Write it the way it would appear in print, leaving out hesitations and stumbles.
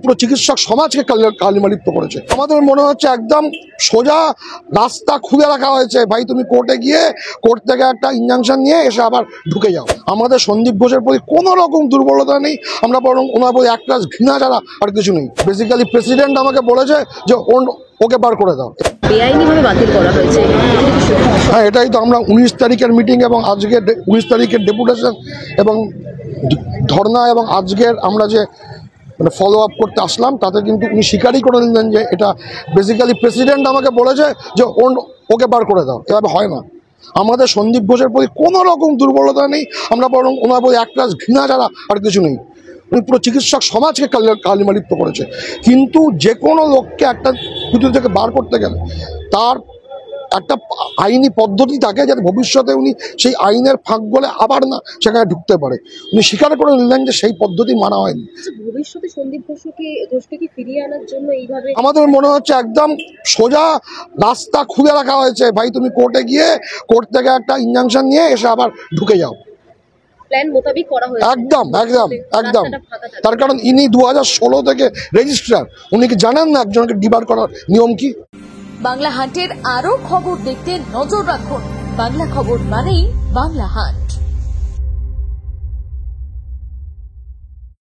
পুরো চিকিৎসক সমাজকে কালিমালিপ্ত করেছে। আমাদের মনে হচ্ছে একদম সোজা রাস্তা খুলে রাখা হয়েছে, ভাই তুমি কোর্টে গিয়ে কোর্ট থেকে একটা ইনজাংশন নিয়ে এসে আবার ঢুকে যাও। আমাদের সন্দীপ ঘোষের প্রতি কোনো রকম দুর্বলতা নেই, আমরা বরং ওনার প্রতি একটা ঘৃণা ছাড়া আর কিছু নেই। বেসিক্যালি প্রেসিডেন্ট আমাকে বলেছে যে ওকে বার করে দাও। বেআইনিভাবে বাতিল করা হয়েছে। হ্যাঁ, এটাই তো আমরা 19 তারিখের মিটিং এবং আজকে 19 তারিখের ডেপুটেশন এবং ধর্না এবং আজকের আমরা যে ফলো আপ করতে আসলাম তাতে কিন্তু উনি স্বীকারই করে নিলেন যে এটা বেসিক্যালি প্রেসিডেন্ট আমাকে বলেছে যে ওকে বার করে দাও। এভাবে হয় না। আমাদের সন্দীপ ঘোষের প্রতি কোনো রকম দুর্বলতা নেই, আমরা বরং ওনার প্রতি একটা ঘৃণা ছাড়া আর কিছু নেই। উনি পুরো চিকিৎসক সমাজকে কালিমালিপ্ত করেছে। কিন্তু যে কোনো লোককে একটা কুটি থেকে বার করতে গেলে তার একটা আইনি পদ্ধতি থাকে, যাতে ভবিষ্যতে উনি সেই আইনের ফাঁক গলে আবার না সেখানে ঢুকতে পারে। উনি স্বীকার করে নিলেন যে সেই পদ্ধতি মানা হয়নি। ভবিষ্যতে সন্দীপ ঘোষকে কি ফিরিয়ে আনার জন্য এইভাবে আমাদের মনে হচ্ছে একদম সোজা রাস্তা খুলে রাখা হয়েছে, ভাই তুমি কোর্টে গিয়ে কোর্ট থেকে একটা ইনজাংশন নিয়ে এসে আবার ঢুকে যাও। প্ল্যান মোতাবেক করা হয়েছে। একদম একদম একদম। তার কারণ ইনি 2016 থেকে রেজিস্ট্রার, উনি কি জানেন না একজনকে ডিবার করার নিয়ম কি? বাংলা হান্টের আরো খবর দেখতে নজর রাখুন। বাংলা খবর মানেই বাংলা হান্ট।